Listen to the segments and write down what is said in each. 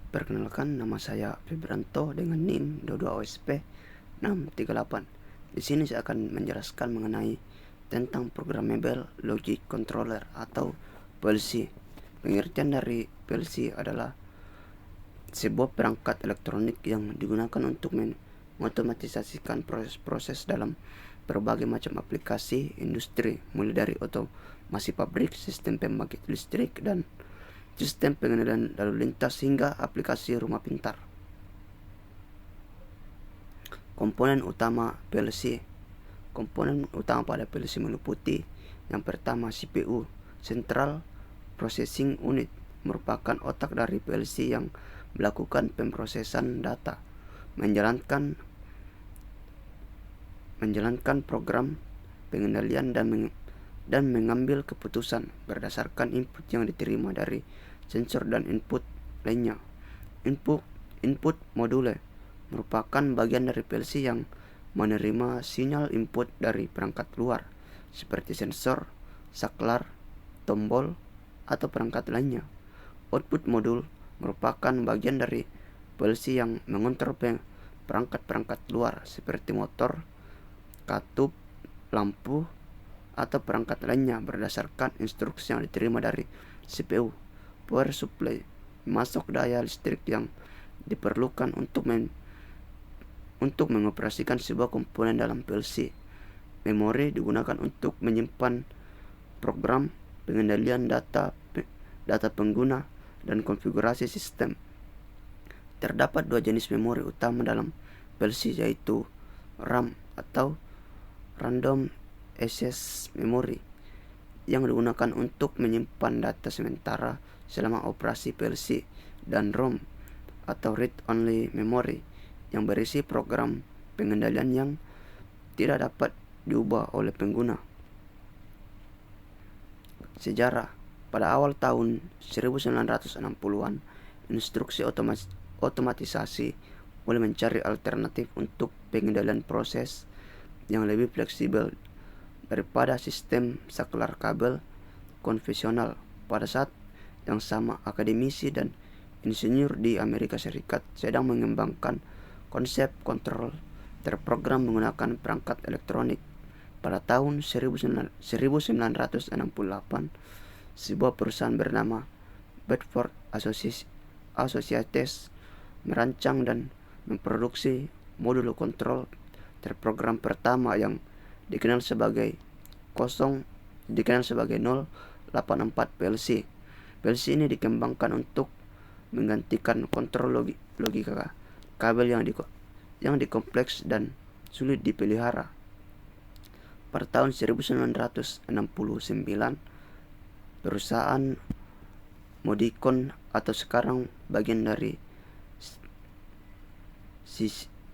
Perkenalkan, nama saya Febranto dengan NIM 22OSP 638. Di sini saya akan menjelaskan mengenai tentang Programmable Logic Controller atau PLC. Pengertian dari PLC adalah sebuah perangkat elektronik yang digunakan untuk mengotomatisasikan proses-proses dalam berbagai macam aplikasi industri, mulai dari otomasi pabrik, sistem pembangkit listrik, dan sistem pengendalian lalu lintas hingga aplikasi rumah pintar. Komponen utama PLC. Komponen utama pada PLC meliputi yang pertama CPU, Central Processing Unit, merupakan otak dari PLC yang melakukan pemrosesan data, menjalankan program pengendalian dan mengambil keputusan berdasarkan input yang diterima dari sensor dan input lainnya. Input module merupakan bagian dari PLC yang menerima sinyal input dari perangkat luar seperti sensor, saklar, tombol, atau perangkat lainnya. Output modul merupakan bagian dari PLC yang mengontrol perangkat-perangkat luar seperti motor, katup, lampu, atau perangkat lainnya berdasarkan instruksi yang diterima dari CPU. Power supply masuk daya listrik yang diperlukan untuk mengoperasikan sebuah komponen dalam PLC. Memori digunakan untuk menyimpan program pengendalian data pengguna dan konfigurasi sistem. Terdapat dua jenis memori utama dalam PLC, yaitu RAM atau Random Access Memory yang digunakan untuk menyimpan data sementara selama operasi PLC, dan ROM atau Read Only Memory yang berisi program pengendalian yang tidak dapat diubah oleh pengguna. Sejarah. Pada awal tahun 1960-an, instruksi otomatisasi mulai mencari alternatif untuk pengendalian proses yang lebih fleksibel daripada sistem saklar kabel konvensional. Pada saat yang sama, akademisi dan insinyur di Amerika Serikat sedang mengembangkan konsep kontrol terprogram menggunakan perangkat elektronik. Pada tahun 1968, sebuah perusahaan bernama Bedford Associates merancang dan memproduksi modul kontrol terprogram pertama yang dikenal sebagai 084 PLC. PLC ini dikembangkan untuk menggantikan kontrol logika kabel yang dikompleks dan sulit dipelihara. Pada tahun 1969, perusahaan Modicon atau sekarang bagian dari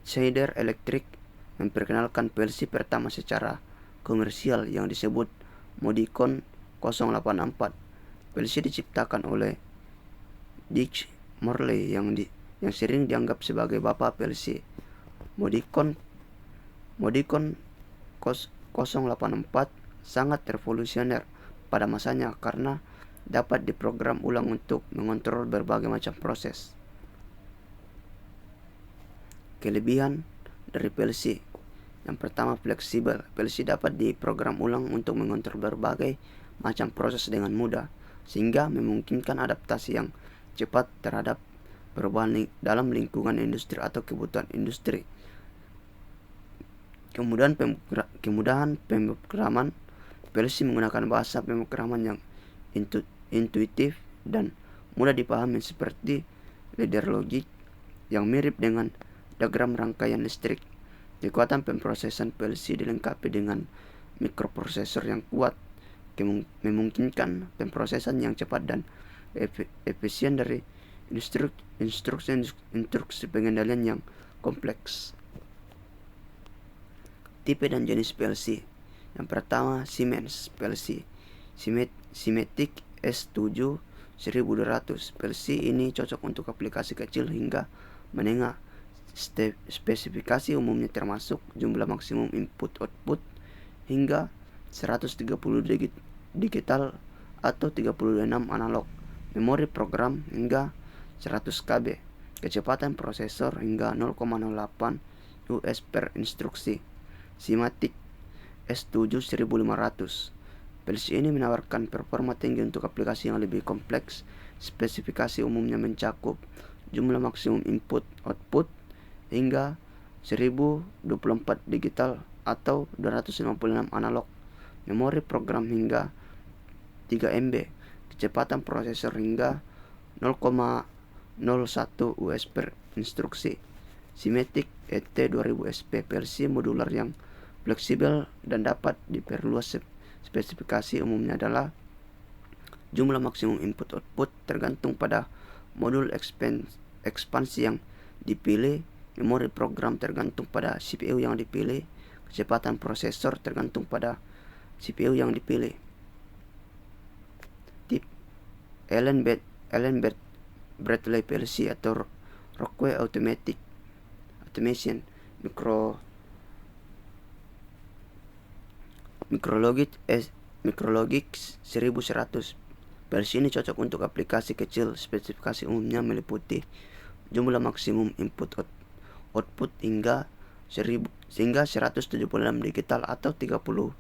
Schneider Electric memperkenalkan PLC pertama secara komersial yang disebut Modicon 084. PLC diciptakan oleh Dick Morley yang sering dianggap sebagai bapak PLC. Modicon 084 sangat revolusioner pada masanya karena dapat diprogram ulang untuk mengontrol berbagai macam proses. Kelebihan dari PLC. Yang pertama, fleksibel. PLC dapat diprogram ulang untuk mengontrol berbagai macam proses dengan mudah, sehingga memungkinkan adaptasi yang cepat terhadap perubahan dalam lingkungan industri atau kebutuhan industri. Kemudahan pemrograman. PLC menggunakan bahasa pemrograman yang intuitif dan mudah dipahami seperti ladder logic yang mirip dengan diagram rangkaian listrik. Kekuatan pemrosesan PLC dilengkapi dengan mikroprosesor yang kuat, memungkinkan pemrosesan yang cepat dan efisien dari instruksi pengendalian yang kompleks. Tipe dan jenis PLC. Yang pertama, Siemens PLC Simetic S7 1200. PLC ini cocok untuk aplikasi kecil hingga menengah. Spesifikasi umumnya termasuk jumlah maksimum input-output hingga 130 digital atau 36 analog, memori program hingga 100 KB, kecepatan prosesor hingga 0,08 US per instruksi. Simatic S7 1500. PLC ini menawarkan performa tinggi untuk aplikasi yang lebih kompleks. Spesifikasi umumnya mencakup jumlah maksimum input/output hingga 1024 digital atau 256 analog, memori program hingga 3 MB, kecepatan prosesor hingga 0,01 US per instruksi. Simatic ET2000SP PLC modular yang fleksibel dan dapat diperluas. Spesifikasi umumnya adalah jumlah maksimum input/output tergantung pada modul ekspansi yang dipilih, memori program tergantung pada CPU yang dipilih, kecepatan prosesor tergantung pada CPU yang dipilih. Tip Allen Bradley PLC atau Rockwell Automation Micrologix 1100. PLC ini cocok untuk aplikasi kecil. Spesifikasi umumnya meliputi jumlah maksimum input/output hingga 176 digital atau 32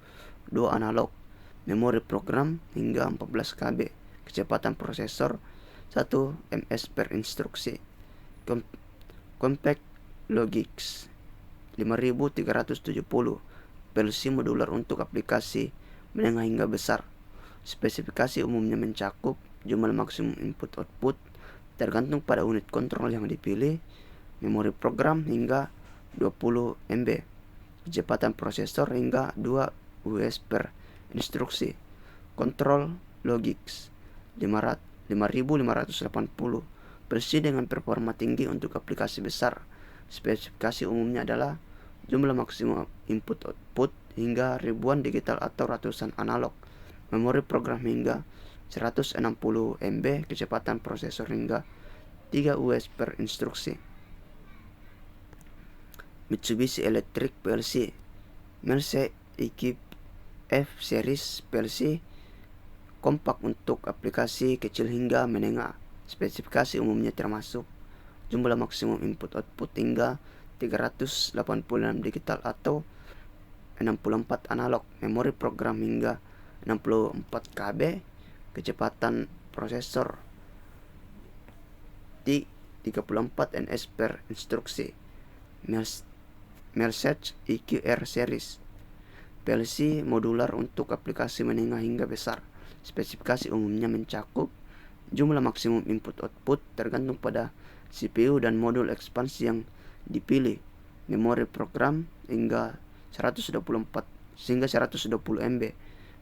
analog, memori program hingga 14 KB, kecepatan prosesor 1 ms per instruksi. Compact Logix 5370 PLC modular untuk aplikasi menengah hingga besar. Spesifikasi umumnya mencakup jumlah maksimum input/output tergantung pada unit kontrol yang dipilih, memori program hingga 20 MB, kecepatan prosesor hingga 2 US per instruksi. Control Logix 5580 PLC dengan performa tinggi untuk aplikasi besar. Spesifikasi umumnya adalah jumlah maksimum input/output hingga ribuan digital atau ratusan analog, memori program hingga 160 MB, kecepatan prosesor hingga 3 US per instruksi. Mitsubishi Electric PLC Merce EQ F Series PLC kompak untuk aplikasi kecil hingga menengah. Spesifikasi umumnya termasuk jumlah maksimum input/output hingga 386 digital atau 64 analog, memori program hingga 64 KB, kecepatan prosesor 34 ns per instruksi. Mercedes EQR Series PLC modular untuk aplikasi menengah hingga besar. Spesifikasi umumnya mencakup jumlah maksimum input/output tergantung pada CPU dan modul ekspansi yang dipilih, memori program hingga 120 MB,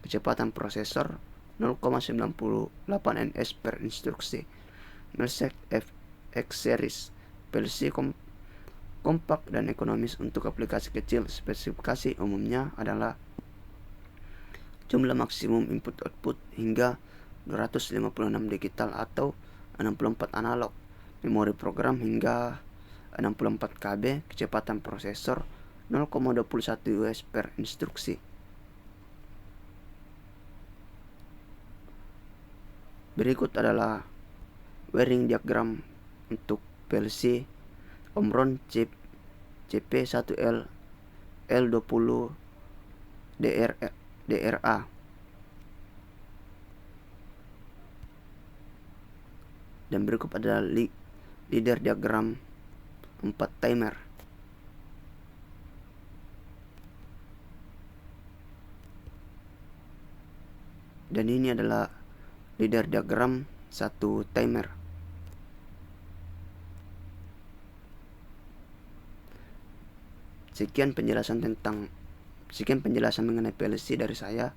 kecepatan prosesor 0,98 ns per instruksi. Mercedes FX Series PLC kompak dan ekonomis untuk aplikasi kecil. Spesifikasi umumnya adalah jumlah maksimum input/output hingga 256 digital atau 64 analog, memori program hingga 64 KB, kecepatan prosesor 0,21 US per instruksi. Berikut adalah wiring diagram untuk PLC Omron chip CP1L L20 DRA. Dan berikut adalah leader diagram 4 timer. Dan ini adalah leader diagram 1 timer. Sekian penjelasan mengenai PLC dari saya.